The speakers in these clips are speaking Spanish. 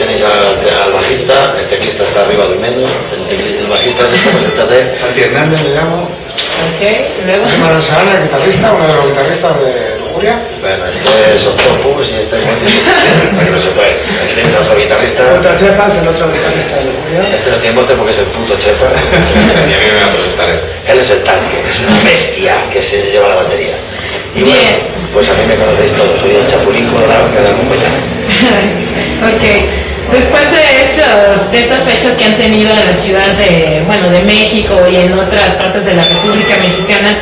tenéis al bajista, el teclista está arriba durmiendo, el bajista es este, preséntate. Santi Hernández me llamo. Ok, luego. Manuel Serrano, el guitarrista, uno de los guitarristas de Lujuria. Bueno, este es Octopus y este es Monty, para que lo sepáis. Aquí tenéis a otro guitarrista. Otro Chepa es el otro guitarrista de Lujuria. Este no tiene bote porque es el puto Chepa. Y a mí me va a presentar él. Él es el tanque, es una bestia que se lleva la batería. Y bueno, pues a mí me conocéis todos, soy el chapulín colorado que da compañía. Ok, después de estas fechas que han tenido en la ciudad de México y en otras partes de la República Mexicana,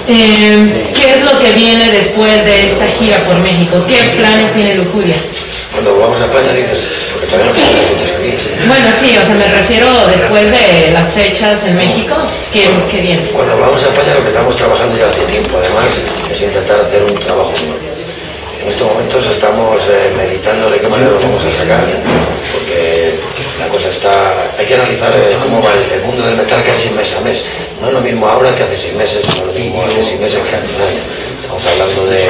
¿qué es lo que viene después de esta gira por México? ¿Qué planes tiene Lujuria? Cuando volvamos a España dices, porque todavía no quedan las fechas aquí. Bueno, sí, o sea, me refiero después de las fechas en México, ¿qué viene? Cuando volvamos a España lo que estamos trabajando ya hace tiempo, además, es intentar hacer un trabajo nuevo. En estos momentos estamos meditando de qué manera lo vamos a sacar, porque la cosa está... Hay que analizar cómo va el mundo del metal casi mes a mes. No es lo mismo ahora que hace 6 meses, no es lo mismo hace 6 meses que hace un año. Estamos hablando de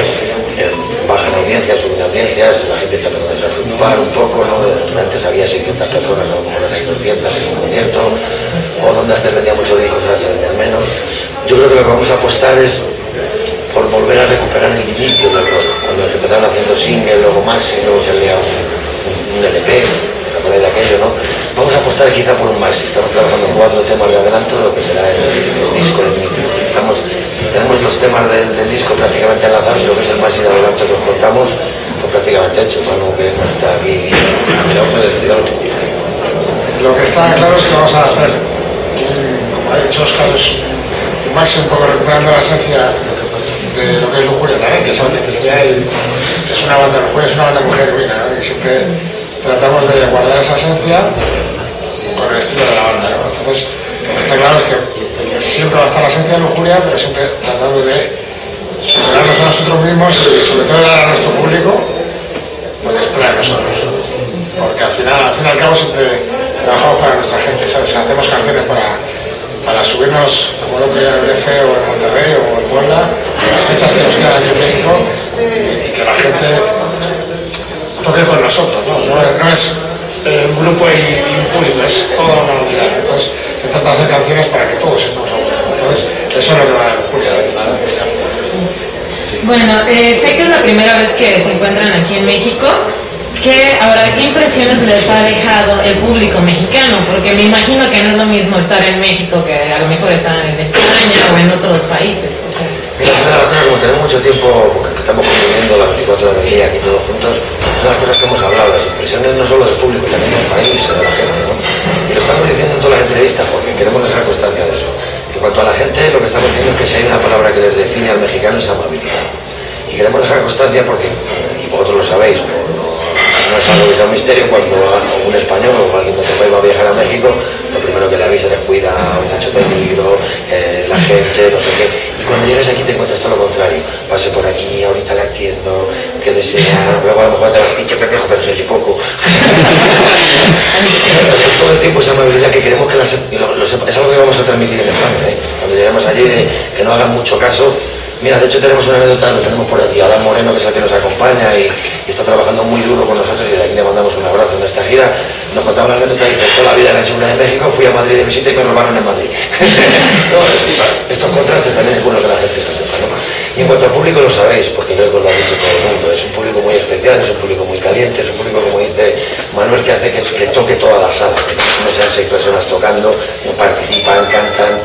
bajan audiencias, suben audiencias, la gente está empezando a preocupar un poco, ¿no? Antes había 600 personas, a lo mejor hay 200 en un concierto, o donde antes vendía muchos discos, ahora se venden menos. Yo creo que lo que vamos a apostar es por volver a recuperar el inicio del rock, cuando se empezaron haciendo singles, luego maxi, luego salía un LP, por ahí de aquello, ¿no? Vamos a apostar quizá por un maxi, estamos trabajando 4 temas de adelanto de lo que será el disco definitivo. Tenemos los temas del disco prácticamente enlazados y lo que es el maxi de adelanto que os contamos, pues prácticamente hecho. Manu, que no está aquí, ¿no puede decir algo? Lo que está claro es que vamos a hacer, como ha dicho Óscar, es un maxi un poco recuperando la esencia de lo que es Lujuria también, que es autenticidad y es una banda, Lujuria es una banda muy genuina, ¿no? Y siempre tratamos de guardar esa esencia con el estilo de la banda, ¿no? Entonces, lo que está claro es que siempre va a estar la esencia de Lujuria, pero siempre tratando de superarnos a nosotros mismos y sobre todo dar a nuestro público lo que espera de nosotros. Porque al fin y al cabo siempre trabajamos para nuestra gente, ¿sabes? O sea, hacemos canciones para subirnos, como el otro día en el DF o en Monterrey o en Puebla, las fechas que nos quedan aquí en México y que la gente toque con nosotros, ¿no? No es un grupo y un público, es toda una unidad. Entonces, se trata de hacer canciones para que todos estemos a gusto. Entonces, eso es lo que va a dar Lujuria. Bueno, sé que es la primera vez que se encuentran aquí en México. Ahora, ¿qué impresiones les ha dejado el público mexicano? Porque me imagino que no es lo mismo estar en México que a lo mejor estar en España o en otros países. O sea. Mira, es una de las cosas, como tenemos mucho tiempo, porque estamos conviviendo las 24 horas del día aquí todos juntos, es una de las cosas que hemos hablado, las impresiones no solo del público, también del país, de la gente, ¿no? Y lo estamos diciendo en todas las entrevistas porque queremos dejar constancia de eso. En cuanto a la gente, lo que estamos diciendo es que si hay una palabra que les define al mexicano es amabilidad. Y queremos dejar constancia porque, y vosotros lo sabéis, no es algo que sea un misterio, cuando un español o alguien de otro país va a viajar a México, lo primero que le avisa es cuidado, mucho peligro, la gente, no sé qué. Y cuando llegas aquí te encuentras todo lo contrario. Pase por aquí, ahorita le atiendo, que desea, luego a lo mejor te vas pinche pendejo, pero se oye poco. Es todo el tiempo esa amabilidad que queremos que es algo que vamos a transmitir en España, ¿eh? Cuando lleguemos allí, que no hagan mucho caso. Mira, de hecho tenemos una anécdota, lo tenemos por aquí, Adán Moreno, que es el que nos acompaña y está trabajando muy duro con nosotros y de aquí le mandamos un abrazo en esta gira. Nos contaba una anécdota y que toda la vida en el sur de México fui a Madrid de visita y me robaron en Madrid. No, estos contrastes también es bueno que la gente se sepa, ¿no? Y en cuanto al público lo sabéis, porque creo que lo ha dicho todo el mundo, es un público muy especial, es un público muy caliente, es un público, como dice Manuel, que hace que toque toda la sala, que no sean 6 personas tocando, no participan, cantan.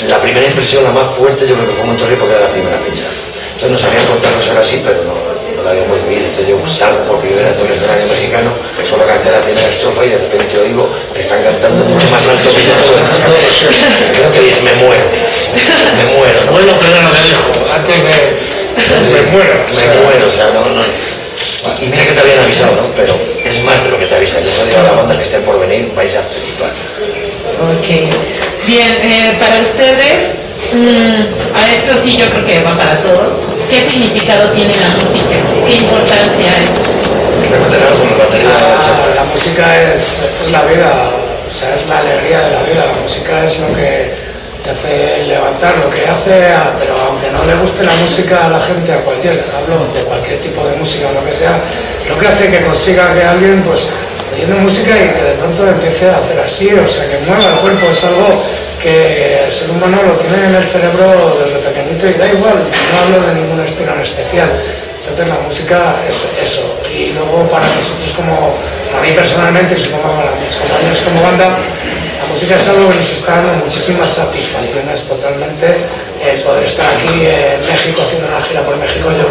La primera impresión, la más fuerte, yo creo que fue Monterrey porque era la primera fecha. Entonces nos habían contado que eso era así, pero no la habíamos vivido. Entonces yo salgo por primera vez en un escenario mexicano, solo canté la primera estrofa y de repente oigo que están cantando mucho más alto que yo todo el mundo. Creo que dije, me muero, ¿no? Fue lo primero que dijo, antes de... me muero. Me muero, o sea, no. Y mira que te habían avisado, ¿no? Pero es más de lo que te avisan. Yo no digo a la banda que estén por venir, vais a flipar. Ok. Bien, para ustedes, a esto sí yo creo que va para todos. ¿Qué significado tiene la música? ¿Qué importancia hay? La música es la vida, o sea, es la alegría de la vida. La música es lo que te hace levantar lo que hace, pero aunque no le guste la música a la gente, a cualquiera, hablo de cualquier tipo de música o lo que sea, lo que hace que consiga que alguien, pues, oyendo música y que de pronto empiece a hacer así, o sea, que mueva el cuerpo, es algo que el ser humano lo tiene en el cerebro desde pequeñito y da igual, no hablo de ningún estilo en especial. Entonces la música es eso, y luego para nosotros como a mí personalmente y supongo para mis compañeros como banda, la música es algo que nos está dando muchísimas satisfacciones totalmente. El poder estar aquí en México haciendo una gira por México, yo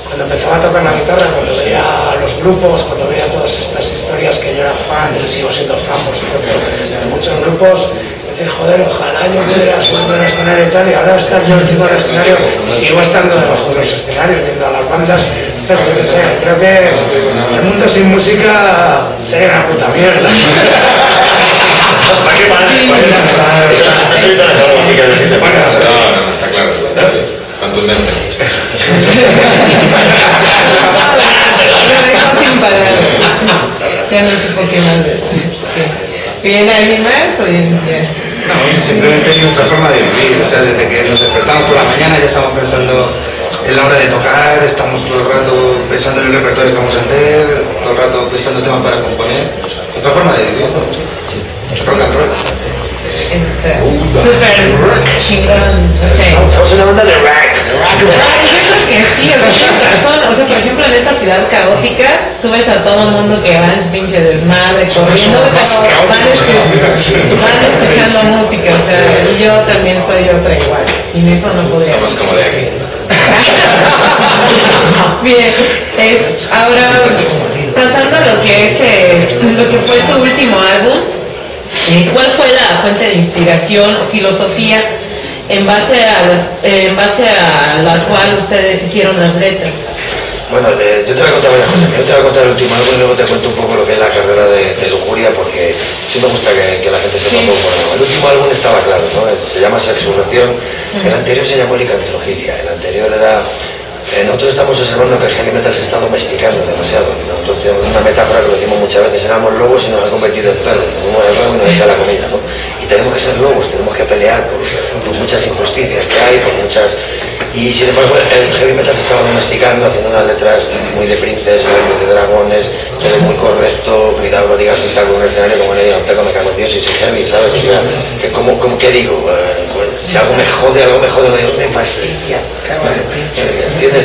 cuando empezaba a tocar la guitarra, cuando veía los grupos, cuando veía todas estas historias que yo era fan y sigo siendo fan por supuesto de muchos grupos, decir, joder, ojalá yo pudiera subir en el escenario y tal, y ahora estar yo encima del escenario y sigo estando debajo de los escenarios viendo a las bandas. Yo qué sé, creo que el mundo sin música sería una puta mierda. ¿Para qué mal? Soy tan dramática, decirte. No, está claro. Contundente. Lo dejo sin palabras. Ya no sé por qué más decir. ¿Viene alguien más hoy en día? No, simplemente es nuestra forma de vivir, o sea, desde que nos despertamos por la mañana ya estamos pensando en la hora de tocar, estamos todo el rato pensando en el repertorio que vamos a hacer, todo el rato pensando en temas para componer. Nuestra forma de vivir, ¿no? Sí. Rock and roll. Súper chingón, no sé. Somos una banda de rock. Yo creo que sí, o sea, tienes razón. O sea, por ejemplo, en esta ciudad caótica, tú ves a todo el mundo que va en su pinche desmadre, corriendo, pero van escuchando música. O sea, y yo también soy otra igual. Sin eso no podría. Somos como de aquí. Bien, ahora pasando a lo que fue su último álbum. ¿Cuál fue la fuente de inspiración o filosofía en base a la cual ustedes hicieron las letras? Bueno, yo te voy a contar varias cosas. Yo te voy a contar el último álbum y luego te cuento un poco lo que es la carrera de Lujuria, porque sí me gusta que la gente sepa un poco. El último álbum estaba claro, ¿no? Se llama Sexurración. El anterior se llamó Licantroficia. El anterior era... nosotros estamos observando que el heavy metal se está domesticando demasiado. Nosotros tenemos una metáfora que lo decimos muchas veces: éramos lobos y nos ha convertido en perros. Nos comemos el rabo y nos echa la comida, ¿no? Y tenemos que ser lobos, tenemos que pelear por muchas injusticias que hay, por muchas... Y sin embargo el heavy metal se estaba domesticando, haciendo unas letras muy de princesas, muy de dragones, todo muy correcto, cuidado, no digas un taco en el escenario como le digo, un taco me cago en Dios y soy heavy, ¿sabes? O sea, que como ¿qué digo? Si algo me jode, lo digo, me fastidia. ¿Entiendes?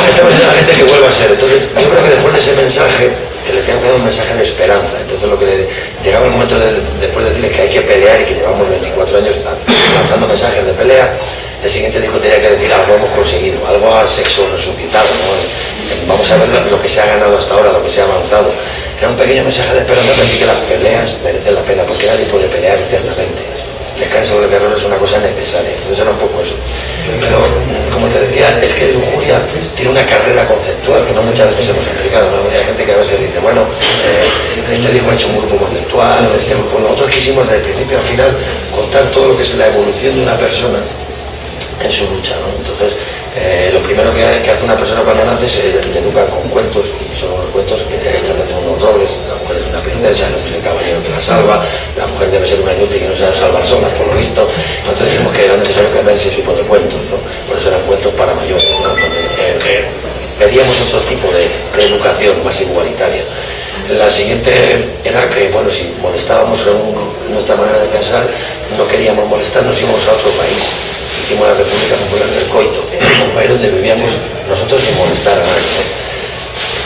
Estamos en la gente que vuelva a ser. Entonces, yo creo que después de ese mensaje, le tengo que dar un mensaje de esperanza. Entonces, llegaba el momento después de decirles que hay que pelear y que llevamos 24 años lanzando mensajes de pelea. El siguiente disco tenía que decir: algo hemos conseguido, algo ha sexo resucitado, ¿no? Vamos a ver lo que se ha ganado hasta ahora, lo que se ha avanzado. Era un pequeño mensaje de esperanza para decir que las peleas merecen la pena, porque nadie puede pelear eternamente. El descanso del guerrero es una cosa necesaria. Entonces era un poco eso. Pero, como te decía, es que Lujuria tiene una carrera conceptual que no muchas veces hemos explicado, ¿no? Hay gente que a veces dice, bueno, este disco ha hecho un grupo conceptual, este grupo... Nosotros quisimos desde el principio al final contar todo lo que es la evolución de una persona en su lucha, ¿no? Entonces, lo primero que hace una persona cuando nace es le educan con cuentos, y son unos cuentos que te establecen unos roles. La mujer es una princesa, el hombre es el caballero que la salva, la mujer debe ser una inútil que no se salva sola, por lo visto. Entonces dijimos que era necesario cambiar ese tipo de cuentos, ¿no? Por eso eran cuentos para mayores, ¿no? Pedíamos otro tipo de educación más igualitaria. La siguiente era que, bueno, si molestábamos nuestra manera de pensar, no queríamos molestar, nos íbamos a otro país. Hicimos la República Popular del Coito, un país donde vivíamos nosotros sin molestar a nadie.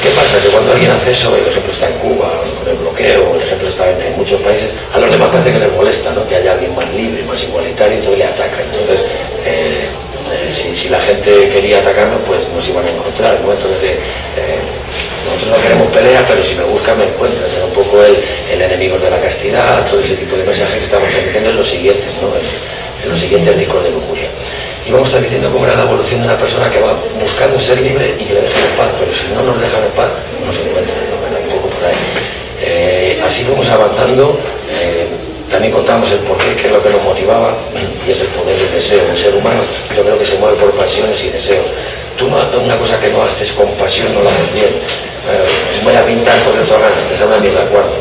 ¿Qué pasa? Que cuando alguien hace eso, el ejemplo está en Cuba, con el bloqueo, el ejemplo está en muchos países, a los demás parece que les molesta, ¿no? Que haya alguien más libre, más igualitario, y todo le ataca. Entonces, si la gente quería atacarnos, pues nos iban a encontrar, ¿no? Entonces, nosotros no queremos pelea, pero si me buscan me encuentran. Era un poco el enemigo de la castidad, todo ese tipo de mensajes que estamos transmitiendo en los siguientes, ¿no? En los siguientes discos de Lujuria. Y vamos transmitiendo cómo era la evolución de una persona que va buscando ser libre y que le dejan en paz, pero si no nos dejan en paz, no se encuentran, ¿no? Era un poco por ahí. Así fuimos avanzando. También contamos el porqué, qué es lo que nos motivaba, y es el poder del deseo. Un ser humano, yo creo que se mueve por pasiones y deseos. Tú una cosa que no haces con pasión no la haces bien. Voy a pintar porque te ganas, te sale una mierda de cuadro.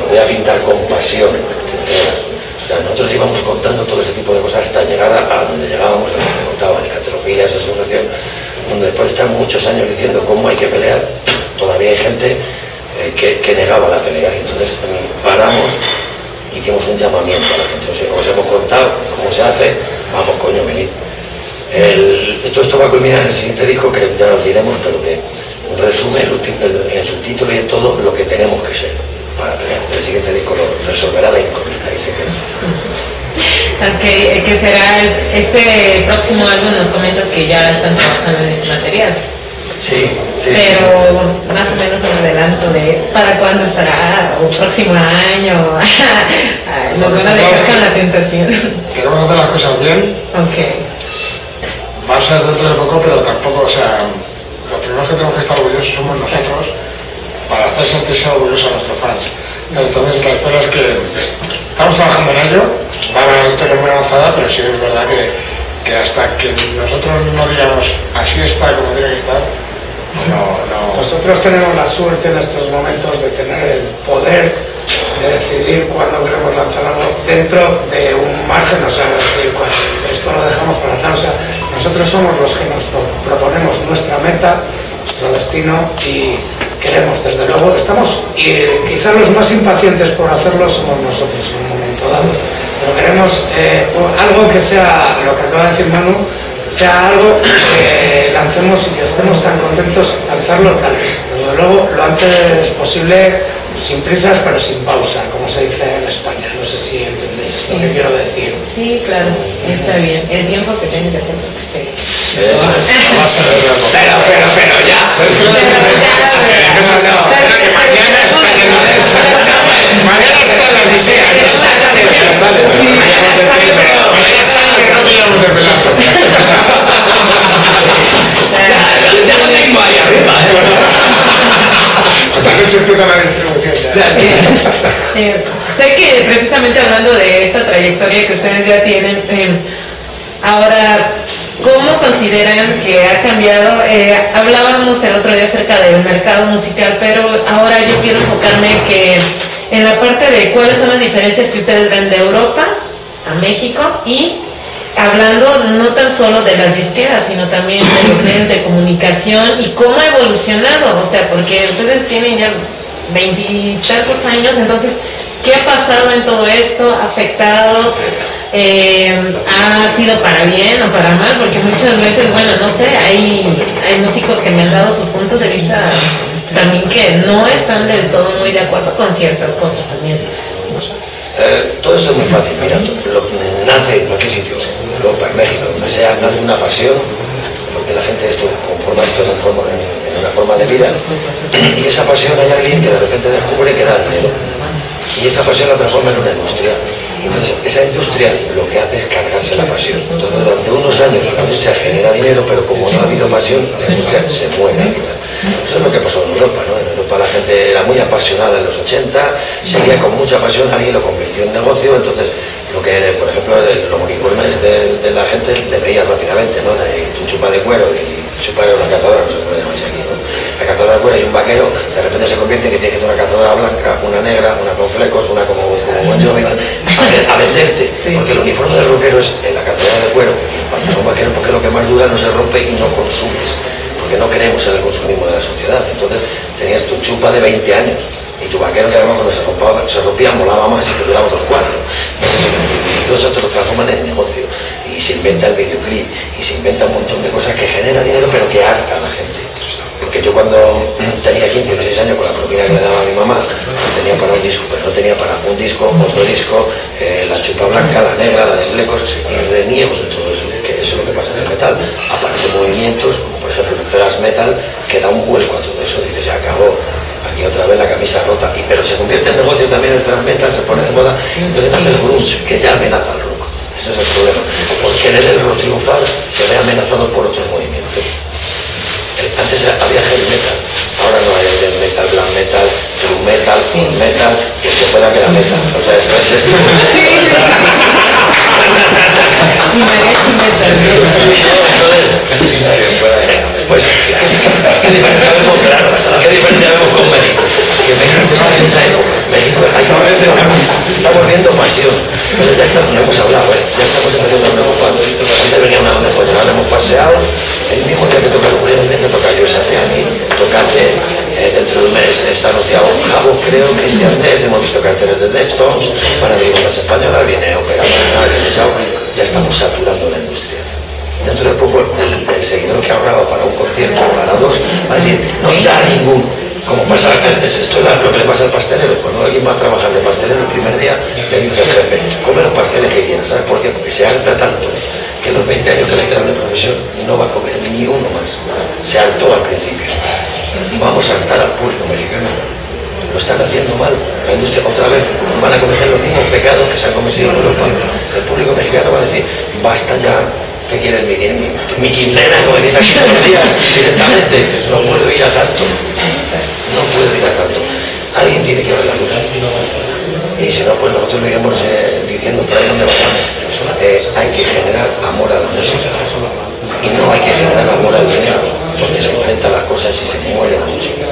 Voy a pintar con pasión, te entregas. sea, nosotros íbamos contando todo ese tipo de cosas hasta llegar a donde llegábamos, a lo que te contaba, Licantrofilia, esa asociación, donde después de estar muchos años diciendo cómo hay que pelear, todavía hay gente que negaba la pelea. Y entonces paramos, hicimos un llamamiento a la gente. O sea, os hemos contado cómo se hace, vamos coño, venid. Esto va a culminar en el siguiente disco, que ya lo diremos, pero que resume en su título y en todo lo que tenemos que ser para pelear. El siguiente disco lo resolverá la incógnita y se queda. Ok, que será este próximo álbum, nos comentas que ya están trabajando en ese material. Sí. Pero más o menos un adelanto de para cuándo estará, o próximo año. Nos van a dejar con la tentación. Queremos hacer las cosas bien. Ok. Va a ser dentro de poco, pero tampoco, o sea, los primeros que tenemos que estar orgullosos somos nosotros para hacer sentirse orgullosos a nuestros fans. Entonces la historia es que estamos trabajando en ello, va a haber una historia muy avanzada, pero sí es verdad que hasta que nosotros no digamos así está como tiene que estar, no. Nosotros tenemos la suerte en estos momentos de tener el poder de decidir cuándo queremos lanzar algo dentro de un margen, o sea, decir, esto lo dejamos para tal, o sea, nosotros somos los que nos proponemos nuestra meta, nuestro destino y queremos, desde luego, quizás los más impacientes por hacerlo somos nosotros en un momento dado, pero queremos algo que sea, lo que acaba de decir Manu, sea algo que lancemos y que estemos tan contentos lanzarlo tal, desde luego lo antes posible, sin prisas pero sin pausa, como se dice en España. No sé si entendéis lo que quiero decir. Sí, claro, está bien. El tiempo que tiene que ser que esté. Eso es. Pero ya. Mañana está en la Odisea. Ya lo tengo ahí arriba. Esta noche empieza la distribución ya. Sé que precisamente hablando de esta trayectoria que ustedes ya tienen, ahora, ¿cómo consideran que ha cambiado? Hablábamos el otro día acerca del mercado musical, pero ahora yo quiero enfocarme en la parte de cuáles son las diferencias que ustedes ven de Europa a México y hablando no tan solo de las disqueras, sino también de los medios de comunicación y cómo ha evolucionado, o sea, porque ustedes tienen ya 20 y tantos años, entonces, ¿qué ha pasado en todo esto? ¿Ha afectado? ¿Ha sido para bien o para mal? Porque muchas veces, bueno, no sé, hay músicos que me han dado sus puntos de vista también que no están del todo muy de acuerdo con ciertas cosas también. Todo esto es muy fácil, mira, nace en cualquier sitio, en Europa, en México, donde sea, nace una pasión, porque la gente conforma esto en una forma de vida, y esa pasión hay alguien que de repente descubre que da dinero, y esa pasión la transforma en una industria, y entonces esa industria lo que hace es cargarse la pasión. Entonces durante unos años la industria genera dinero, pero como no ha habido pasión, la industria se muere al final. Eso es lo que pasó en Europa, ¿no? En Europa la gente era muy apasionada en los 80, seguía con mucha pasión, alguien lo convirtió en negocio, entonces lo que, por ejemplo, los uniformes de la gente le veía rápidamente, ¿no? Tu chupa de cuero y chupa era una cazadora, no sé cómo lo llamáis aquí, ¿no? La cazadora de cuero y un vaquero, de repente se convierte en que tiene que tener una cazadora blanca, una negra, una con flecos, una como Bon Jovi, a venderte, porque el uniforme del rockero es la cazadora de cuero y el pantalón vaquero, porque lo que más dura no se rompe y no consumes, porque no creemos en el consumismo de la sociedad. Entonces tenías tu chupa de 20 años y tu vaquero que además cuando se rompía molaba más y te duraba otros 4. Y todo eso te lo transforman en negocio y se inventa el videoclip y se inventa un montón de cosas que genera dinero pero que harta a la gente. Porque yo cuando tenía 15 o 16 años con la propina que me daba mi mamá, pues tenía para un disco, pero no tenía para un disco, otro disco, la chupa blanca, la negra, la de flecos, y reniegos de todo eso, que eso es lo que pasa en el metal. Aparecen movimientos, como por ejemplo el thrash metal, que da un vuelco a todo eso, dices, ya acabó, aquí otra vez la camisa rota, pero se convierte en negocio también el thrash metal, se pone de moda, entonces nace el grunge, que ya amenaza al rock. Ese es el problema, porque en el rock triunfal se ve amenazado por otros movimientos. Antes había heavy metal, ahora no hay death metal, black metal, true metal, metal, y el que pueda quedar metal. O sea, esto es esto. Y mariachi metal. Pues, ¿qué diferencia vemos? Claro, ¿qué diferencia vemos con México? que México está en esa época. México está volviendo pasión. Pero ya estamos, no hemos hablado, ya estamos empezando a preocuparnos. Antes venía una onda, pues ahora hemos paseado. El mismo día que toca el Julián, el día que toca yo, Satriani, tocarte dentro de un mes está anunciado Jabo, creo, Cristian Death, hemos visto carteles de Deftones, van a venir las españolas, viene Ópera Nacional, viene Sao, ya estamos saturando la industria. Dentro de poco el seguidor que ahorraba para un concierto o para dos va a decir, no, ya ninguno. Como pasa, esto es lo que le pasa al pastelero. Cuando alguien va a trabajar de pastelero el primer día, le dice al jefe, come los pasteles que quieras. ¿Sabes por qué? Porque se harta tanto que los 20 años que le quedan de profesión no va a comer ni uno más. Se hartó al principio. Vamos a hartar al público mexicano. Lo están haciendo mal. La industria otra vez van a cometer los mismos pecados que se han cometido en Europa. El público mexicano va a decir, basta ya. ¿Qué quieren mi quincena, como decís aquí todos los días, directamente? No puedo ir a tanto. No puedo ir a tanto. Alguien tiene que ver la luz. Y si no, pues nosotros lo iremos diciendo por ahí donde vayamos. Hay que generar amor a la música. Y no hay que generar amor al dinero, porque se enfrentan las cosas y se muere la música.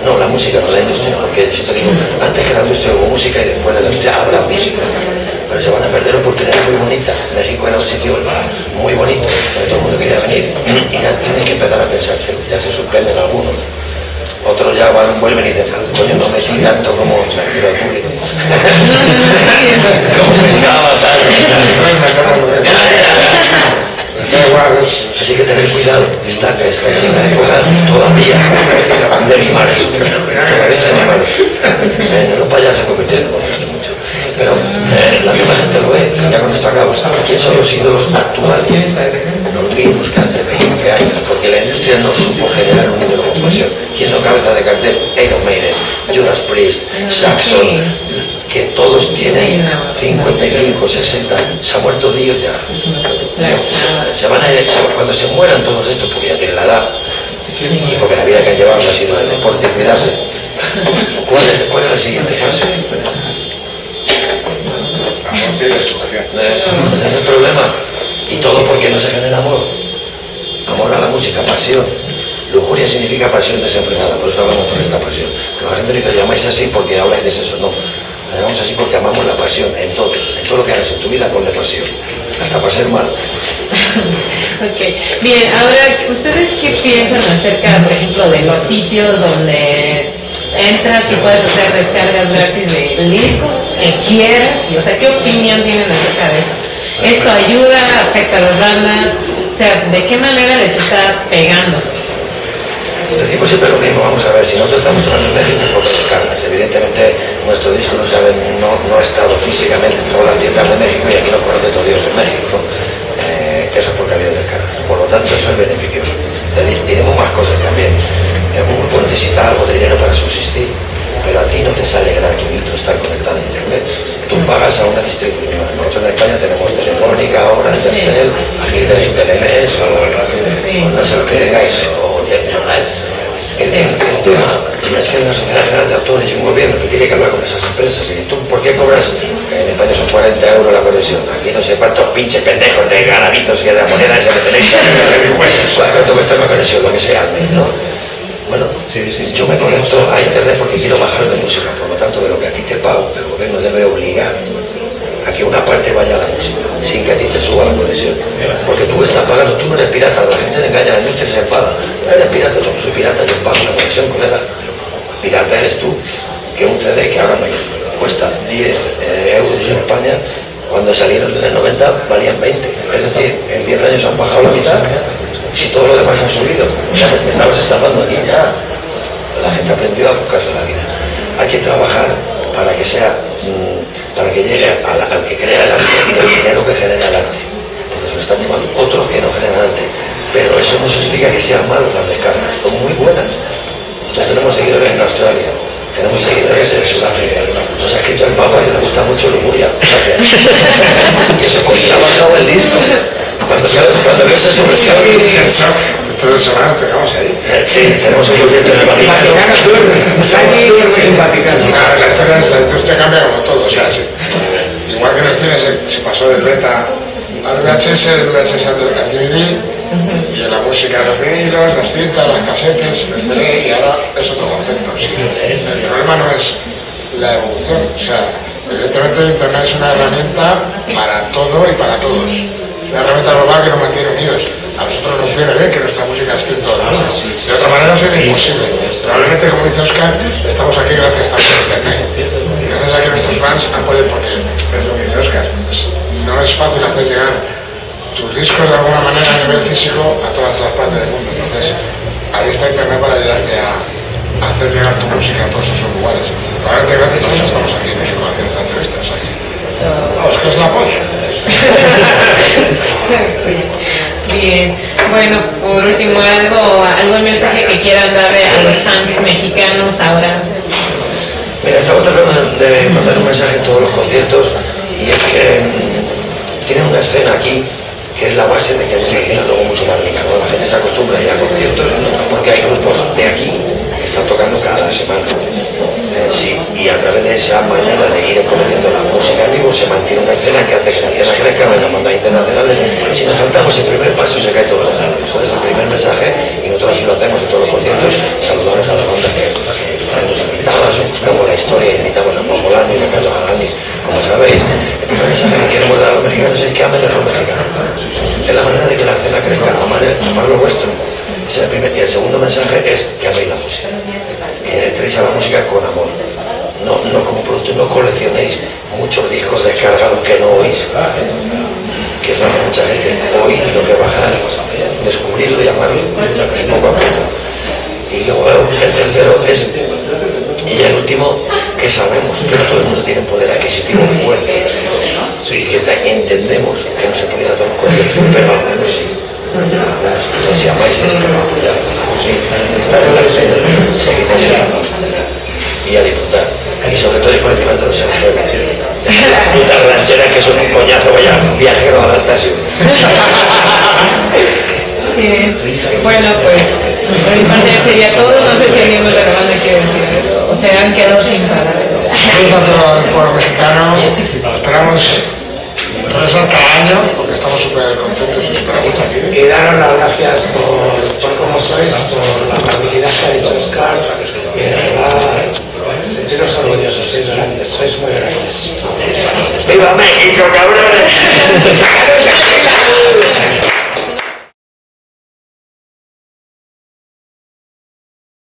No, la música no, la industria, porque si te digo, antes que la industria hubo música y después de la industria habrá música. Pero se van a perder oportunidades muy bonitas. México era un sitio muy bonito, donde todo el mundo quería venir. Y ya tienes que empezar a pensar que ya se suspenden algunos. Otros ya vuelven y dicen, coño, no metí tanto como el público. Como pensaba, tal. Así que tener cuidado, esta es una época todavía de mimares. En Europa ya se convirtió en negocios de mucho. Pero la misma gente lo ve, ya con esto acabo. ¿Quién son los ídolos actuales? Los mismos que hace 20 años, porque la industria no supo generar un ídolo con pasión. ¿Quién son cabeza de cartel? Iron Maiden, Judas Priest, Saxon, que todos tienen 55, 60, se ha muerto Dio ya. Se van a ir, cuando se mueran todos estos, porque ya tienen la edad, y porque la vida que han llevado ha sido el deporte y cuidarse. ¿Cuál es la siguiente fase? La muerte y destrucción. Ese es el problema. Y todo porque no se genera amor. Amor a la música, pasión. Lujuria significa pasión desenfrenada, por eso hablamos de esta pasión. Pero la gente dice, llamáis así porque habláis de eso. No, la llamamos así porque amamos la pasión en todo lo que hagas en tu vida, ponle pasión, hasta para ser malo. Ok, bien, ahora, ¿ustedes qué piensan acerca, por ejemplo, de los sitios donde entras y puedes hacer descargas gratis del disco que quieras? Y, o sea, ¿qué opinión tienen acerca de eso? ¿Esto ayuda, afecta a las bandas? O sea, ¿de qué manera les está pegando? Decimos siempre lo mismo, vamos a ver, si nosotros estamos tocando en México es porque descargas. Evidentemente nuestro disco no ha estado físicamente en todas las tiendas de México y aquí nos conoce todo Dios en México, ¿no? Eso es porque ha habido descargas. Por lo tanto, eso es beneficioso. Diremos más cosas también. Un grupo necesita algo de dinero para subsistir, pero a ti no te sale gratuito estar conectado a internet. Tú pagas a una distribuidora. Nosotros en España tenemos Telefónica, ahora Yastel, aquí tenéis Telemes, o no sé lo que tengáis, o el tema es que hay una sociedad general de autores y un gobierno que tiene que hablar con esas empresas. Y tú, ¿por qué cobras? En España son 40 euros la conexión. Aquí no sé cuántos pinches pendejos de garabitos que de la moneda esa que tenéis. ¿Cuánto cuesta una conexión? Lo que sea, ¿no? Bueno, yo me conecto a internet porque quiero bajar de música, por lo tanto de lo que a ti te pago, el gobierno debe obligar a que una parte vaya a la música, sin que a ti te suba la conexión. Porque tú estás pagando, tú no eres pirata, la gente te engaña, la industria se enfada. No eres pirata, yo no soy pirata, yo pago la conexión, colega. Pirata eres tú, que un CD que ahora me cuesta 10 euros en España, cuando salieron en el 90 valían 20. Es decir, en 10 años han bajado la mitad. Si todo lo demás ha subido, ya me estabas estafando aquí ya. La gente aprendió a buscarse la vida. Hay que trabajar para que sea, para que llegue al que crea el arte, el dinero que genera el arte. Porque se lo están llevando otros que no generan arte. Pero eso no significa que sean malos las descargas, son muy buenas. Nosotros tenemos seguidores en Australia, tenemos seguidores en Sudáfrica. Nos ha escrito el Papa que le gusta mucho Lujuria. Y eso porque se ha bajado el disco. Cuando veo esa subvención. Entonces sonaste, vamos ahí. Sí, tenemos un concierto en el Vaticano. La historia es, la industria cambia como todo, o sea, igual que en el cine se pasó del beta al VHS, del VHS al DVD, y en la música, los vinilos, las cintas, las casetes, el CD, y ahora es otro concepto. Sí. El problema no es la evolución, o sea, evidentemente Internet es una herramienta para todo y para todos. Es una herramienta global que nos mantiene unidos. A nosotros nos viene bien que nuestra música esté en todo el mundo. De otra manera sería imposible. Probablemente, como dice Oscar, estamos aquí gracias también a Internet. Gracias a que nuestros fans han podido, porque es lo que dice Oscar, no es fácil hacer llegar tus discos de alguna manera a nivel físico a todas las partes del mundo. Entonces, ahí está Internet para ayudarte a hacer llegar tu música a todos esos lugares. Probablemente gracias a eso estamos aquí en México haciendo esta entrevista. O sea, es que es la polla. Bien, bueno, por último, algún mensaje que quieran darle a los fans mexicanos ahora. Mira, estamos tratando de mandar un mensaje en todos los conciertos, y es que tienen una escena aquí que es la base de que haya una escena luego mucho más rica, ¿no? La gente se acostumbra a ir a conciertos porque hay grupos de aquí que están tocando cada semana. Sí, y a través de esa manera de ir conociendo la música en vivo se mantiene una escena que hace que la escena crezca, vengan bandas internacionales. Si nos saltamos el primer paso se cae todo el regalo. Entonces el primer mensaje, y nosotros así lo hacemos en todos los conciertos, saludamos a las bandas que tenemos invitadas, o buscamos la historia, invitamos a Juan Bolaño y a Carlos Alanis. Como sabéis, el primer mensaje que queremos dar a los mexicanos es que amen el rock mexicano. Es la manera de que la escena crezca, amar lo vuestro. Ese es el primer. Y el segundo mensaje es que améis la música, que entréis a la música con amor, no como producto. No coleccionéis muchos discos descargados que no oís, que eso hace mucha gente. Oíd lo que bajar, descubrirlo y amarlo, y poco a poco. Y luego el tercero es, y ya el último, que sabemos que no todo el mundo tiene un poder adquisitivo fuerte, y que entendemos que no se puede ir a todos los conciertos, pero algunos sí. Entonces, si amáis esto, apoyad, estar en la escena, seguid enseñando y a disfrutar. Y sobre todo, y por encima de todo, ser sueños. Las putas rancheras que son un coñazo, vaya viajero a la estación. Bueno, pues por mi parte sería todo. No sé si alguien más relevante quiere decir, o se han quedado sin palabras. Saludos a todo el pueblo mexicano. Esperamos regresar cada año porque estamos súper contentos y súper a gusto aquí. Y daros las gracias por cómo sois, por la amabilidad que ha dicho Oscar, y de verdad sentiros orgullosos, sois grandes, sois muy grandes. ¡Viva México, cabrones!